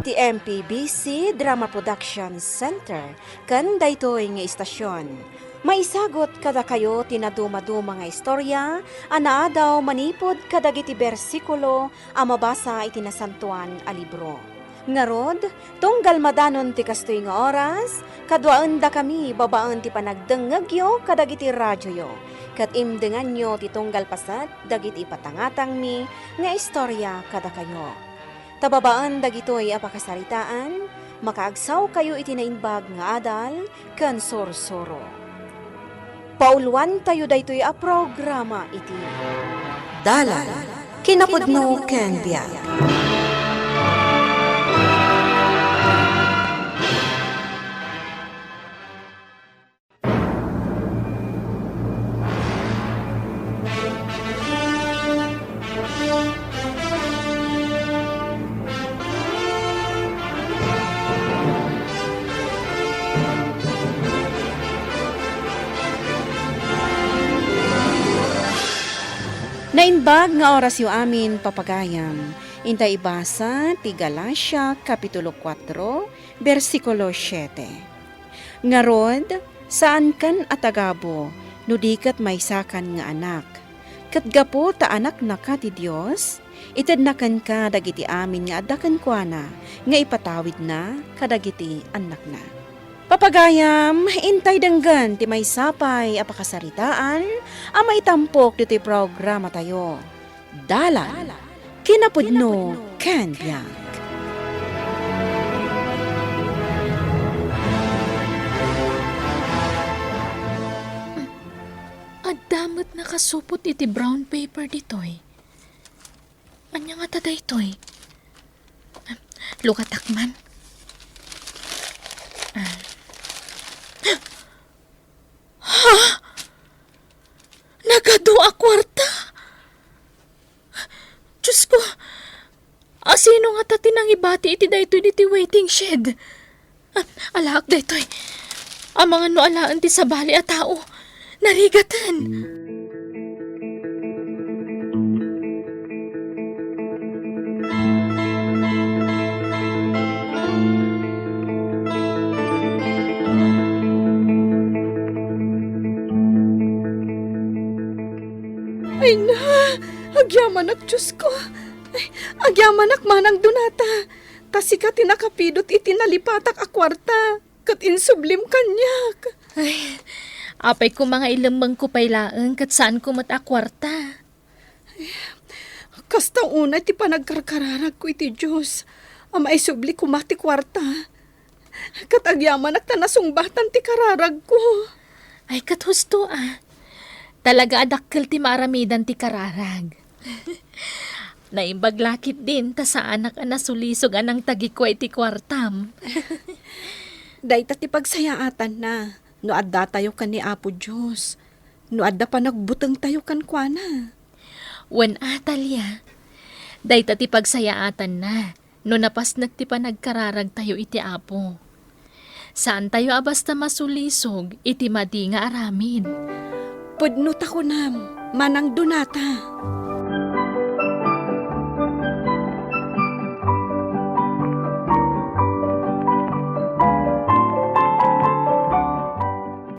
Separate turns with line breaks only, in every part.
Ti MPBC Drama Production Center kan daytoy nga istasyon. Maisagot kada kayo tinaduma-duma nga istorya, anaadaw manipod kadagiti bersikulo a mabasa iti nasantuan a libro. Ngarod, tunggal madanon ti kastoy nga oras, kadwaan da kami babaan ti panagdengagyo kadagiti radyo. Kat imdengan nyo ti tunggal pasat dagiti patangatang mi nga istorya kada kayo. Tababaan dagitoy apakasaritaan, makaagsaw kayo itinainbag nga adal, kan sorsoro. Pauluan tayo daytoy a programa iti Dalan, kinapudno ken biag. Nainbag nga oras yu amin papagayam. Intay ibasa ti Galacia Kapitulo 4, versikulo 7. Ngarod, saan kan atagabo, nudikat maysakan nga anak. Katgapo ta anak na ka ti Diyos, itadnakan ka dagiti amin nga adakan kwa na, nga ipatawid na kadagiti anak na. Papagayam, intay danggan ti may sapay apakasaritaan, may tampok dito programa tayo. Dalan, kinapudno, ken biag.
Adamot nakasupot iti brown paper ditoy. Anya nga tada itoy? Lukatakman. Ha? Nagado a kwarta? Diyos ko, sino nga tati nang ibati iti daytoy iti waiting shed? Alaak daytoy. Ang mga noalaan ti sabali a tao, narigatan. Ay na, agyamanak Diyos ko. Ay, agyamanak manang dunata. Tasika tinakapidot itinalipatak a kwarta. Kat insublim kanyak. Ay, apay ko mga ilamang ko pailaan kat saan ko mata kwarta. Ay, kasta una ti panagkarkararag ko iti Diyos. Ama isubli ko mati kwarta. Kat agyamanak tanasumbatan ti kararag ko. Ay, kat husto Talaga adakkel ti maramidan ti kararag. Naimbaglakit din ta sa anak nasulisog anang tagikway ti kwartam. Dayta ti pagsayaatan na. No adda tayo kan ni Apo Diyos. No adda pa nagbuteng tayo kan kuana. Wen atalya. Dayta ti pagsayaatan na. No napasnag ti panagkararag tayo iti Apo. Saan tayo abasta masulisog iti madi nga aramid? Pudnot ako manang dunata.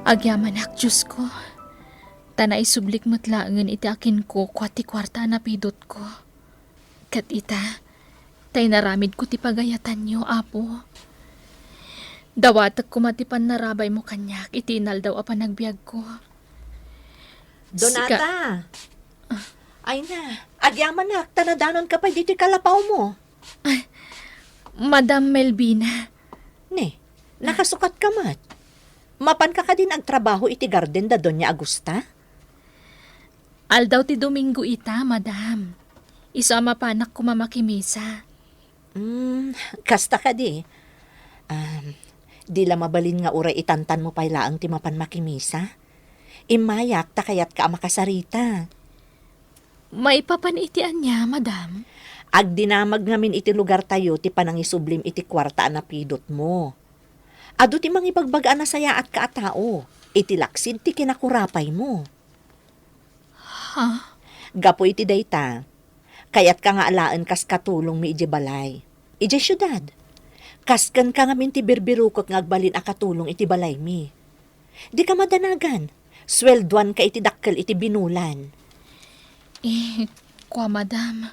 Agyamanak, Diyos ko. Tanay sublik matlaangan iti akin ko kwati kwarta na pidot ko. Kat ita, tay naramid ko ti pagayatan niyo, Apo. Dawatak ko matipan narabay mo kanyak, itinal daw apan nagbiag ko.
Donata! Ay na, agyamanak, tanadanon ka pa dito kalapaw mo.
Ay, Madam Melvina.
Ne, nakasukat ka mat. Mapan ka din ang trabaho iti garden da Doña Agusta?
Aldaw ti Domingo ita, Madam. Isama panak ko mamakimisa.
Kasta ka di. Di la mabalin nga uray itantan mo pailaang ti mapan makimisa. Imayak ta kayat ka makasarita.
Maipapanitian niya, Madam.
Agdinamag ngamin iti lugar tayo ti panangisublim iti kwarta na pidot mo. Ado ti mangipagbagaan na saya at kaatao. Iti laksid ti kinakurapay mo.
Ha?
Gapo iti dayta. Kayat ka nga alaan kas katulong mi iji balay. Iji syudad. Kaskan ka nga minti birbirukot nga agbalin akatulong iti balay mi. Di ka madanagan. Swelduan ka iti dakkel iti binulan.
Kwa madam,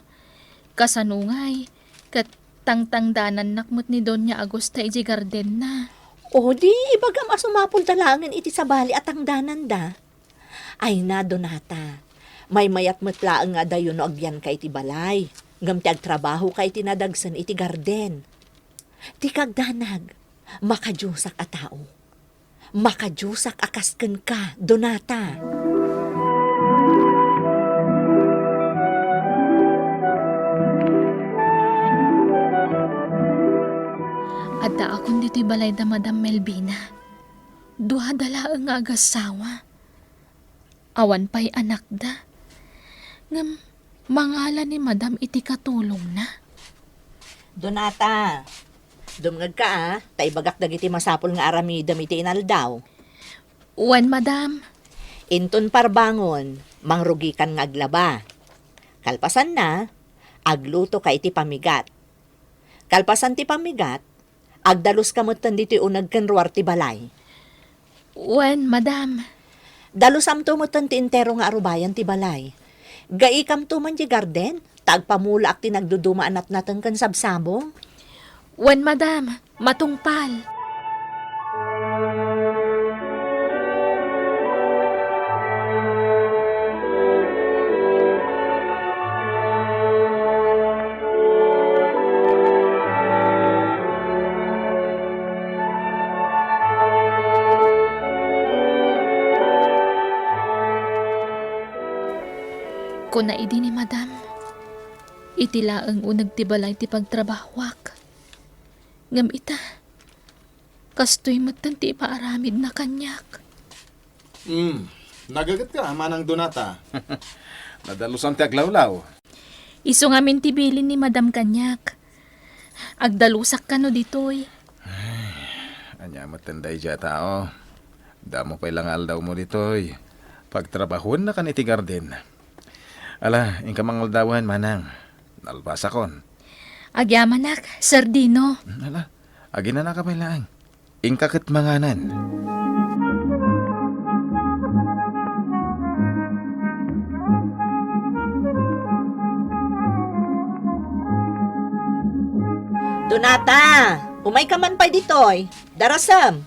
kasanungay, kat tangtangdanan nakmut ni Doña Agosta iti garden na.
O di, ibagam asumapul talangan iti sabali at ang danan da. Ay na, Donata. May mayat matlaang nga dayon no agyan ka iti balay. Ngam ti agtrabaho ka iti nadagsan iti garden. Ti kagdanag, makadyusak a tao. Makadyusak akasken ka, Donata.
Adda akong dito'y balay da Madam Melvina. Duha dala ang agasawa. Awan pa'y anak da. Ngam, mangala ni Madam iti katulong na.
Donata, dumngag ka tay bagak dagiti masapol nga aramidam iti inaldaw.
Uwan, Madam.
Inton parbangon, mangrugikan nga aglaba. Kalpasan na, agluto ka iti pamigat. Kalpasan ti pamigat, agdalos ka mo't diti unag kenruar ti balay.
Uwan, Madam.
Dalusam to mo't ti intero nga arubayan ti balay. Gaikam to man ti garden, tagpamula ak ti nagdudumaan at natang kan sabsabong.
Uwan, Madam. Matungpal. Kuna idi ni Madam, itila ang unag ti balay ti pagtrabahwak. Ngam ita, kastoy matan ti ipaaramid na kanyak.
Nagagat ka, manang Donata. Nadalusan ti aglawlaw.
Iso nga min ti bilin ni Madam kanyak. Agdalusak ka no ditoy.
Anya matanday dya tao. Damo pa ilang aldaw mo ditoy. Pagtrabahon na kan iti garden. Ala, ingka mangaldawan manang. Nalbasakon.
Agyamanak, Sardino.
Ala, agin na nakapailaang. Ingka kat manganan.
Donata, umay ka man pa ditoy. Darasam.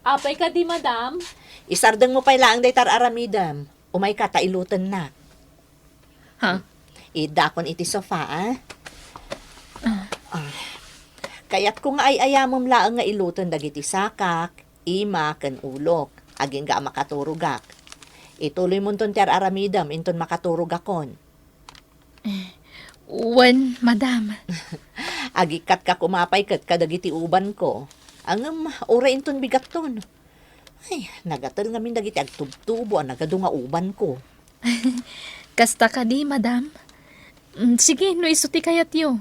Apay ka di, Madam?
Isardeng mo pa ilang day tar aramidam. Umay ka tailutan na.
Ha?
Idakon iti sofa, Kayat ko nga ay ayamom laang nga ilutan dagiti sakak, ima, ken ulok. Aging ga makaturugak. Ituloy mo ton ter aramidam, inton makaturugakon.
Uwan, Madam.
Agikat ka kumapay kat kadagiti uban ko. Angam, ora inton bigat ton. Ay, nagatal ngamin dagiti agtubtubo ang nagadunga uban ko.
Kasta ka di, Madam. Sige, no isuti kayat yo.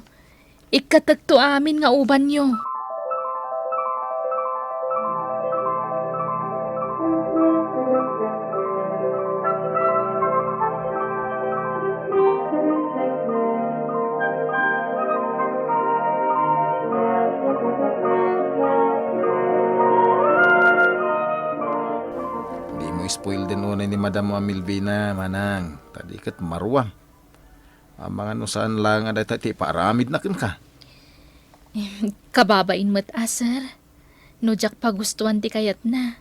Ikatagto amin nga uban yo.
Di mo spoil din una ni Madam Melvina, manang. Tadi kat maruwang. Ang mga nusaan lang nga dati ti paramid na kin ka.
Kababain mo't aser. No jak pagustuhan ti kayat na.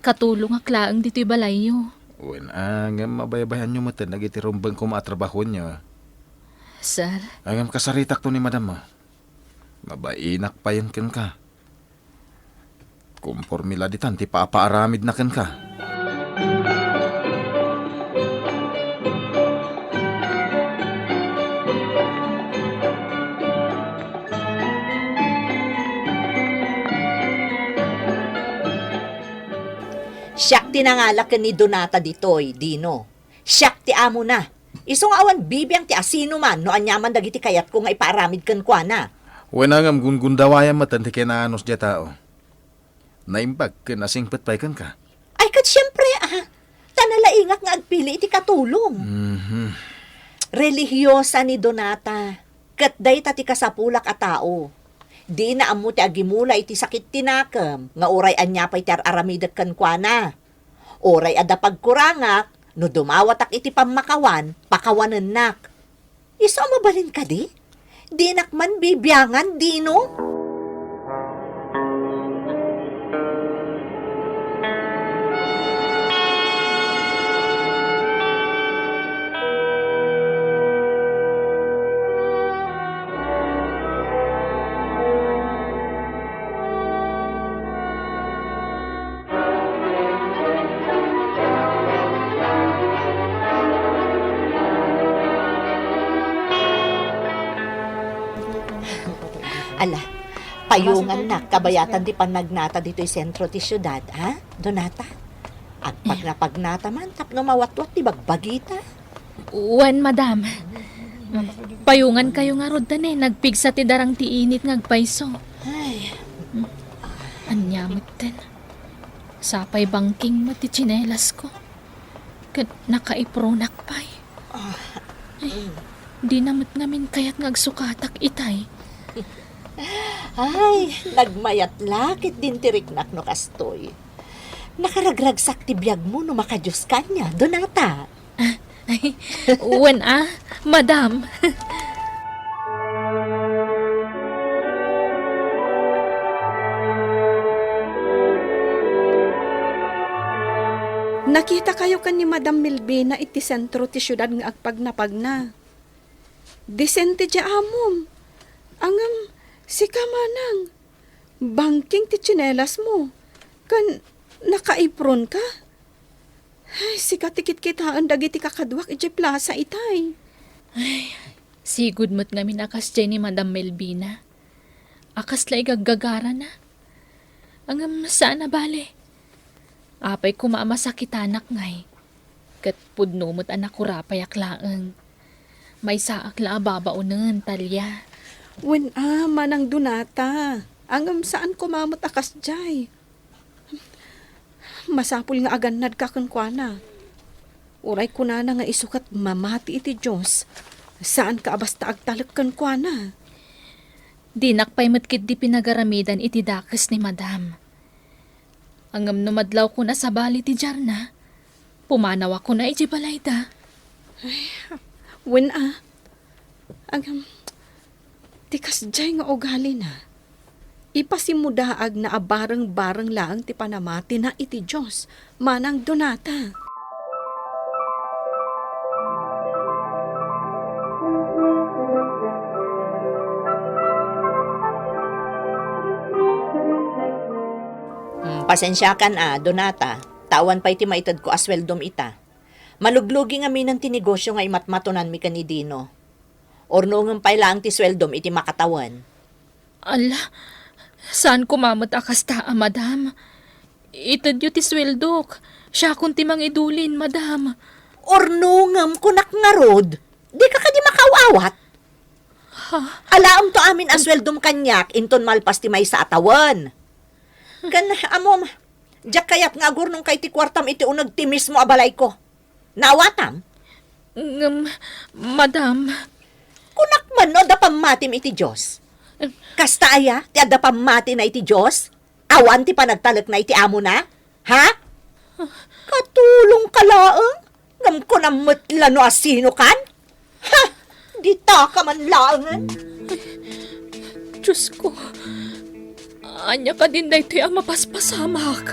Katulong aklaang dito'y balay yo.
Uwan, angam mabaybayan nyo matan nagitirumbang ko maatrabaho nyo.
Sir,
Angam kasaritak to ni Madam Mabainak pa yan kin ka. Kumpormila ditan ti papaaramid na kin ka.
Siyak tinangalak ni Donata ditoy, Dino. Siyak ti amo na. Isong awan bibiyang ti asino man, no anyaman dagiti kayat ko nga ipaaramid kan kwa na.
Uwan angam gungundawayan matan ti kinanos dya tao. Naimbag kinasingpet pa ikan ka.
Ay kat syempre, tanalaingak nga agpili iti katulong. Relihiyosa ni Donata. Kat day tati kasapulak a tao. Di na amo ti agimula iti sakit tinakam, nga uray anya pa'y ti aramidat kan kwa na. Uray ada pagkurangak, no dumawatak iti pamakawan, pakawanan nak. Iso mabalin ka di? Di nakman bibiyangan, di no? Ala, payungan na, kabayatan di panagnata dito yung sentro ti syudad, ha? Donata? Agpag na pagnata man, tapno mawatwat di bagbagita.
Wen, madam. Payungan kayo nga rod eh. Nagpigsa ti darang ti init ngagpayso.
Ay,
Anyamot din. Sapay bangking mo ti tsinelas ko. Kat nakaipronak pa'y. Ay, di namot namin kaya't ngagsukatak itay.
ay, nagmayat lakit din tiriknak no kastoy. Nakaragragsak ti biyag mo no makajus kanya, Donata.
Ay, wen madam.
Nakita kayo kan ni Madam Melvina iti sentro ti syudad nga agpagnapag na. Desente di amom. Angam, si kamanang. Bangking ti tsinelas mo. Kan nakaipron ka? Ay, si katikit-kitaan dagiti kakadwak iti plaza itay.
Sigud mo't nga minakas dyan ni Madam Melvina. Akas lay gaggagara na. Angam saan na bale? Apay kumamasakit anak ngay. Kat pudno mo't anak kurapay aklaang. May saak la babaunan, Talya.
Wen manang Donata. Angam saan kumamot akas jay. Masapul nga aganad ka kankwana. Uray ko na nga isukat mamati iti Diyos. Saan ka basta agtalak kankwana?
Di nakpay matkid di pinagaramidan iti dakas ni Madam. Angam numadlaw ko na sa bali ti Jarna. Pumanaw ako na iti balayda.
Wen Angam, tikas jay nga ugali na. Ipasimudaag na abarang-barang lang ti panamati na iti Diyos, manang Donata.
Pasensya kan Donata. Tawan pa iti maitad ko asweldom ita. Maluglugi nga minang tinegosyo nga imatmatunan mi kanidino. Orno nga pa lang ti sweldom iti makatawan.
Ala, saan kumamot akas taa, Madam? Itad yu ti sweldok. Siya kung timang idulin, Madam.
Orno ngam kunak nga rod. Di ka kadi makawawat. Alaam to amin asweldom kanyak inton malpas ti may sa atawan. Kan amom, jak kayat nga agurnong kay ti kwartam iti unag ti mismo abalay ko. Nawatam?
Madam.
Kunak man no da pamatim iti Diyos. Kasta aya, ti ada pamati na iti Diyos? Awan ti panagtalak na iti amo na? Ha? Katulong kalaang? Ngam ko na matla no asino kan? Ha? Di ta ka man laangan?
Diyos ko. Anya ka din dahi to'y ang mapaspasamak.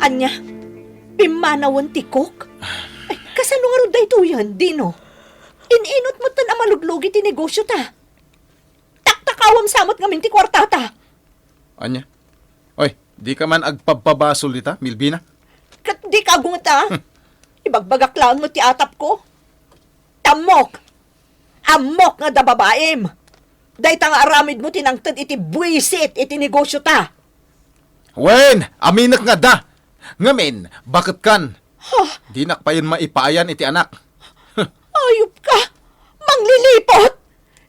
Anya, pimanawan tikok? Ay, kasano nga ron dahi to yan, Dino? Ininot mo tan amaluglugi ti negosyo ta. Taktakawam samot ngamin ti kwartata.
Anya? Oy, di ka man agpababasol dita, Milbina?
Kat di ka agunta. Ibagbagak lang mo ti atap ko. Amok! Amok nga da babaem! Day nga aramid mo tinangtad iti buwisit iti negosyo ta.
Wen, aminak nga da! Ngamin, bakit kan? Di nakpayon maipayan iti anak.
Ayup ka! Manglilipot!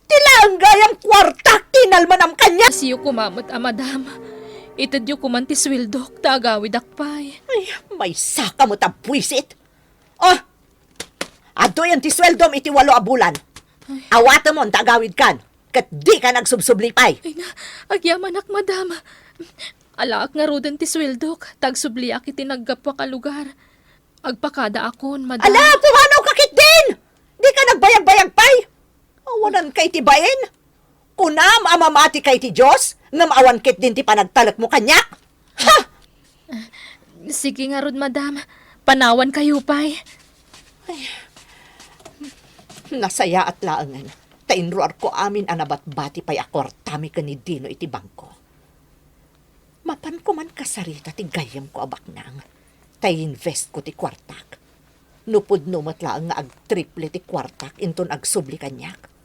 Tila ang gayang kwarta tinalmanam ka
Siyo kumamot, madam. Itadyo ko man ti swildok, tagawid akpay.
Ay, may saka mo tabwisit. Oh, ato yan ti sweldom iti 8 a bulan. Awata mo, tagawid kan. Kat di ka nagsubsublipay.
Ay na, agyaman ak, madam. Alaak nga rodan ti swildok, tagsubliak iti naggapwa ka lugar. Agpakada akon, madam.
Ala, pumanaw kakit din! Di ka nagbayag-bayag pay. Awanan kay ti bayin. Kunam amamati kay ti Diyos, ngam awan kit din ti panagtalak mo kanyak. Ha!
Sige nga rod, madam. Panawan kayo, pay.
Nasaya at laangan. Tainruar ko amin anabat-bati pay akor tami ka ni Dino iti bangko. Mapan ko man kasarita ti gayam ko abak nang. Tay-invest ko ti kwartak. Nupod numat laang nga ag-triple ti kwartak inton ag-subli kanyak.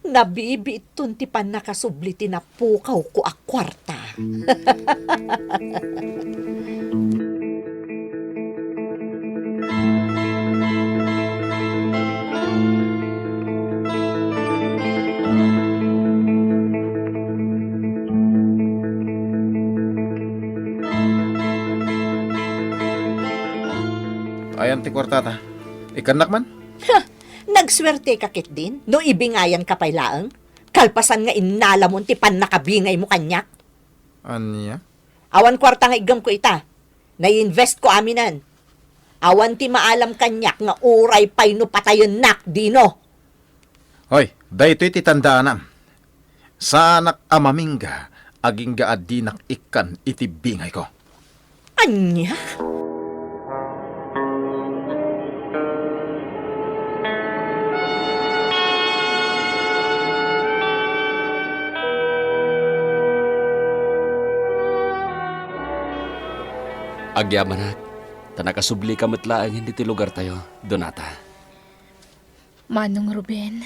Nabibi itun ti pan nakasubli ti napukaw ko a kwarta.
Ayan ti kwartata. Ikanak man?
Nagswerte ka kit din, no ibingayan ka pay laang. Kalpasan nga inalamon ti pan nakabingay mo kanyak.
Anya?
Awan kwarta nga igam ko ita. Na-invest ko aminan. Awan ti maalam kanyak nga uray pay no patayon nak, Dino.
Hoy, daytoy ti tandaanam. Sa anak amamingga, aging gaadinak ikan iti bingay ko.
Anya?
Agyaman tanakasubli ka matlaang hindi ti lugar tayo, Donata.
Manong Ruben.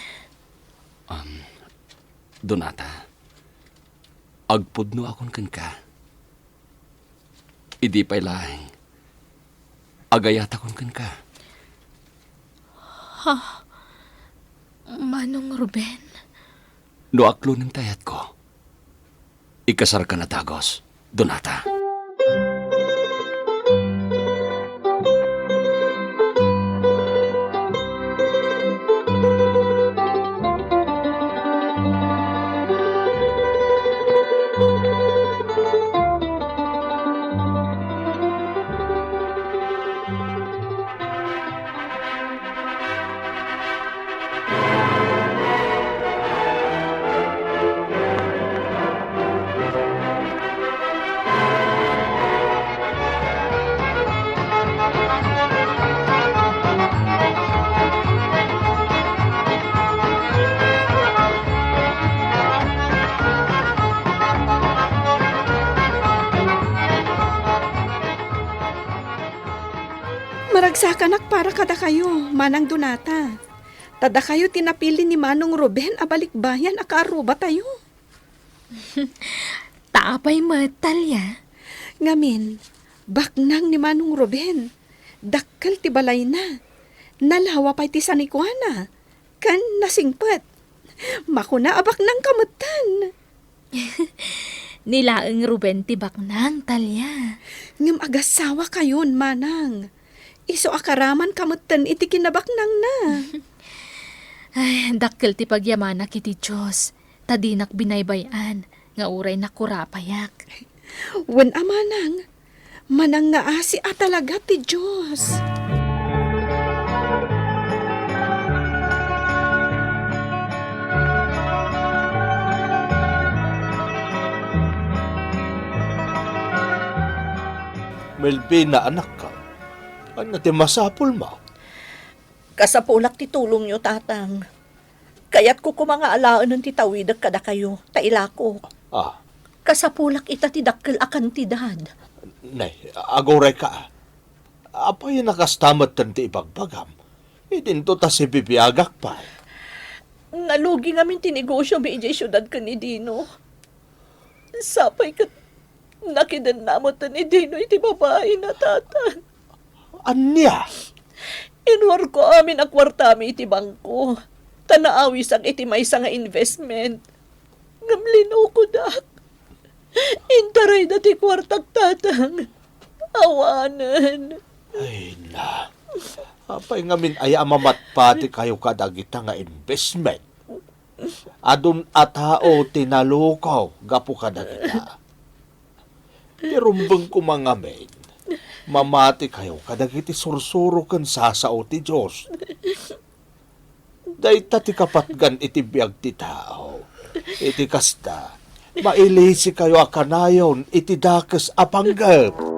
Donata, agpudno akon kan ka. Idi pa'y laing. Agayat akon kan ka.
Manong Ruben.
No aklo ng tayat ko. Ikasar ka na tagos, Donata.
Maragsakanak para kada kayo, Manang Donata. Tada kayo tinapili ni Manong Ruben abalikbayan akaaruba tayo.
Taapay matalya.
Ngamin, baknang ni Manong Ruben. Dakkal ti balay na. Nalawa pa'y ti sanikwana. Kan nasingpet. Makuna abak ng kamutan.
Nilaeng Ruben tibak nang talya.
Ngam agasawa kayon, Manang. Iso akaraman kamutan iti kinabaknang na.
Ay, dakkel ti pagyamana kiti Diyos. Tadinak binaybayan. Nga uray na kurapayak.
Wen amanang. Manang nga asi talaga ti Diyos.
Melvina, anak ka. Ano ti masapul mo?
Kasapulak ti tulong nyo, tatang. Kaya't ko mga alaan ng titawidag kada kayo, taila ko.
Ah,
Kasapulak ita ti dakkel akan ti dad.
nay, agoray ka. Apay nakastamat tan ti ipagbagam. Idinto ta si bibiyagak pa.
Nalugi ngamin tinegosyo mi ijay syudad ka ni Dino. Sapay ka nakidan namotan ni Dino iti babae na tatan.
Anya?
Inwar ko amin akwartami iti bangko. Tanaawis ang iti maysa nga investment. Ngamlinaw ko, dak. Intaray na ti kwartak tatang. Awanan.
Ay na. Apay ngamin ay mamatpati kayo kadagita nga investment. Adun atao tinalukaw gapu kadagita. Irumbang ko mga men, mamati kayo kadagiti sursuro kan sasao ti Diyos. Dayta ti kapatgan iti biag ti tao. Iti kasta, mailisi kayo akanayon iti dakes apanggap.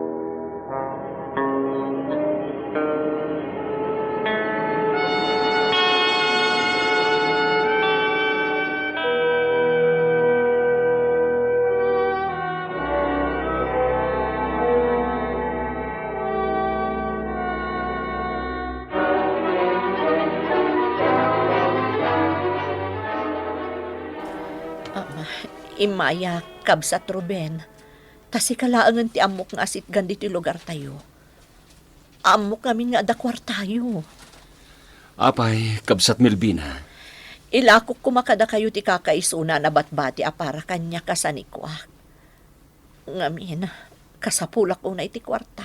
Imaya, kabsat Ruben. Tasi kalaangan ti amok nga asit gandi ti lugar tayo. Amok kami nga adakwar tayo.
Apay, kabsat Melvina.
Ilakok kumakada kayo ti kakaisuna na batbati apara kanya kasanikwa. Ngamin, kasapulak una iti kwarta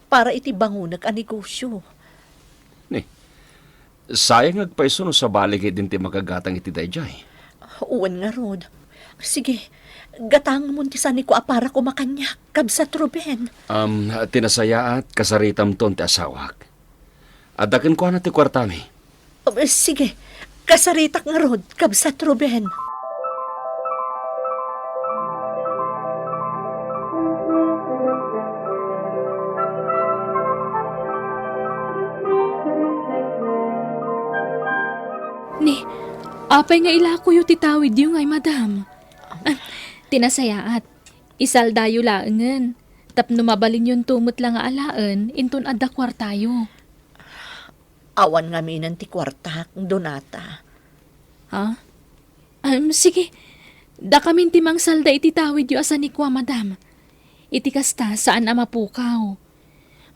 para iti bangunag a negosyo.
Sayang agpaiso no sa baligid din ti magagatang iti dayjay.
Uwan nga rod. Sige, gatang mo ti sanikwa para kumakanya, kabsat Ruben.
Tinasaya at kasaritam ton ti asawak. Adakan ko na ti kwartami.
Sige, kasaritak nga rod, kabsat Ruben.
Ni, apay nga ilako yu titawid yu ngay madam. Tinasayaat, isaldayo laengen. Tapno mabalin yun tumot lang nga alaan, inton adakwar tayo.
Awan nga minan ti kwarta, Donata.
Ha? Sige. Da kamin timang salda iti tawid yu asanikwa, madam. Iti kasta saan na mapukaw.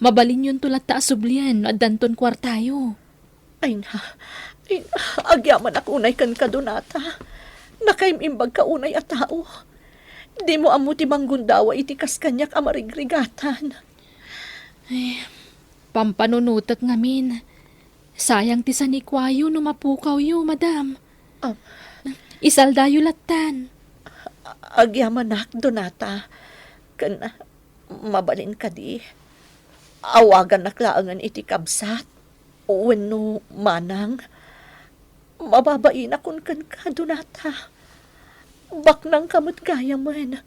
Mabalin yun tulat ta asublian at danton kwartayo.
Ay na, agyaman ako unay kan ka, Donata. Nakaimimbag ka unay a tao. Di mo amo ti manggundawa iti kas kanyak amarigrigatan.
Pampanunutak ngamin. Sayang ti sanikwayo no mapukaw yu, madam. Isaldayo latan.
Agyamanak, Donata. Kan mabalin ka di. Awagan naklaangan iti kabsat. Wenno manang. Mababain akon kan ka, Donata. Baknang kamot gayam man.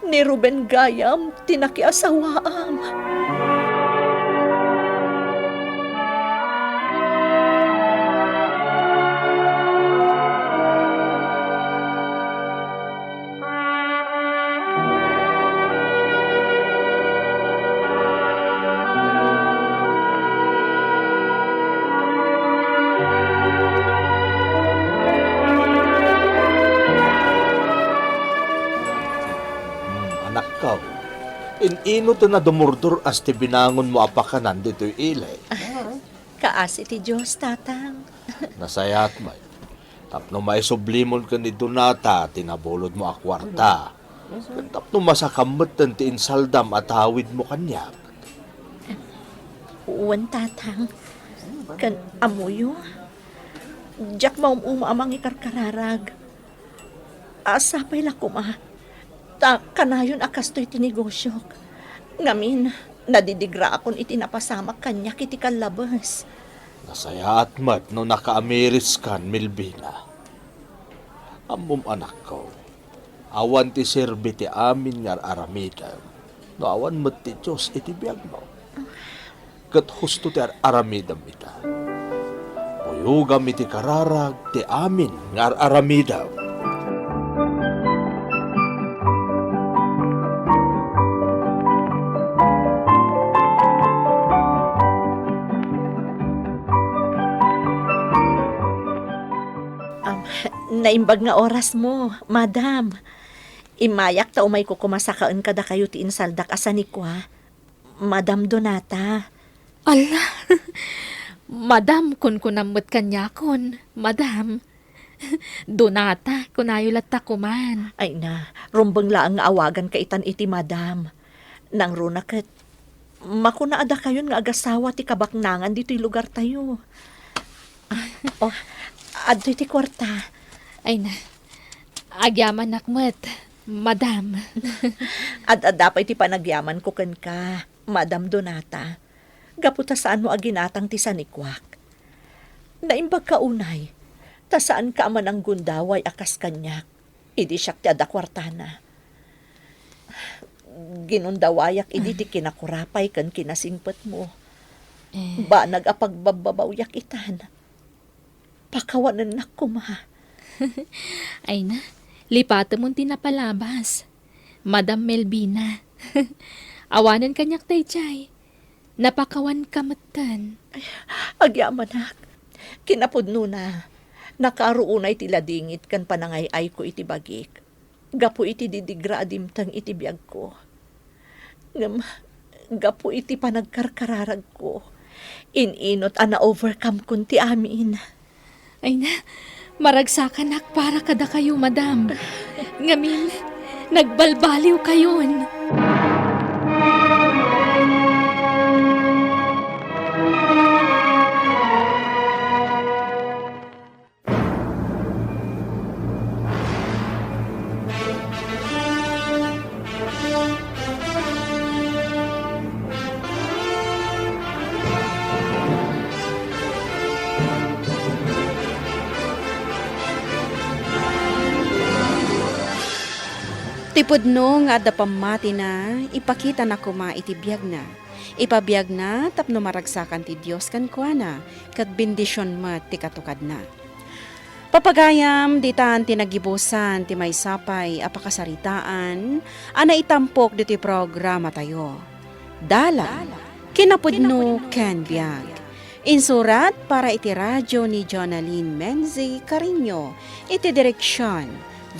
Ni Ruben gayam, tinakiasawaam.
Anak ka, inino to na dumurdur as ti binangon mo apakanan dito'y ilay.
Kaasi ti Diyos, tatang.
Nasayat may. Tapno may sublimon ka ni Donata, tinabulod mo akwarta. Tapno masakamot ti insaldam at hawid mo kanya.
Uwan, tatang. Kan amuyo. Diyak maumuma amang ikarkararag. Asapay lakuma. Ta kanayon akastoy tinegosyo. Ngamin, nadidigra akon iti napasamak kanya kiti kalabas.
Nasayat mat no naka-Ameris kan, Melvina. Amom anak ko. Awan ti serbi ti amin nga aramida. No awan mat ti Diyos iti biyag mo. Kat husto ti aramidam ita. Uyugam iti kararag ti amin nga aramida.
Naimbag nga oras mo, madam. Imayak ta umay ko kumasakaon kada kayo ti insaldak asanikwa. Madam Donata.
Ala, madam kun kunamot kanya kon, madam. Donata, kunayo latta ko man.
Ay na, rumbang laang nga awagan ka itan iti madam. Nang runa kat, makunaada kayon nga agasawa ti kabaknangan dito'y lugar tayo. Oh, adto iti kwarta.
Ay na, agyaman nakmat, madam.
Ad-ada pa iti panagyaman ko ken ka, Madam Donata. Gaputa saan mo aginatang ti sanikwak. Naimbag ka unay, ta saan ka man ang gundaway akas kanyak. Idi siyak ti ada kwartana. Ginundawayak idi ti kinakurapay kan kinasingpet mo. Ba nagapagbababawyak itan. Pakawanan na ko ma.
Ay na, lipata mong tinapalabas. Madam Melvina. Awanan kanyak tay chay. Napakawan kamatan.
Agyamanak. Kinapudno na. Nakaruunay ti ladingit kan panangay-ay ko iti bagik. Gapu iti didigra adimtang iti biyag ko. Gapu iti panagkarkararag ko. Ininot ana overcome kun ti amin.
Ay na, maragsakan nak para kada kayo, madam. Ngamin, nagbalbaliw kayon.
Tipudno nga adda pamati na, ipakita na kuma iti biyag na. Ipabiyag na tapno maragsakan ti Dios kan kuana, kat bendisyon mat ti katukad na. Papagayam ditan tinagibusan ti may sapay apakasaritaan, ana itampok diti programa tayo. Dala, kinapudno ken biyag. Insurat para iti radyo ni Jonaline Menzi Carino, iti direksyon,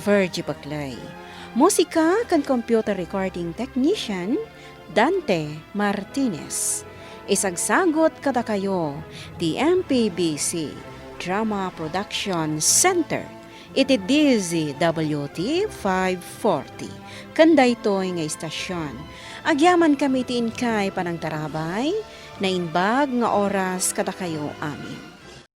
Virgie Baclay. Musika kan computer recording technician, Dante Martinez. Isagsagot kada kayo, the MPBC Drama Production Center. Iti DZWT 540. Kanday to'y nga istasyon. Agyaman kami ti inkay panang tarabay, na inbag nga oras kada kayo amin.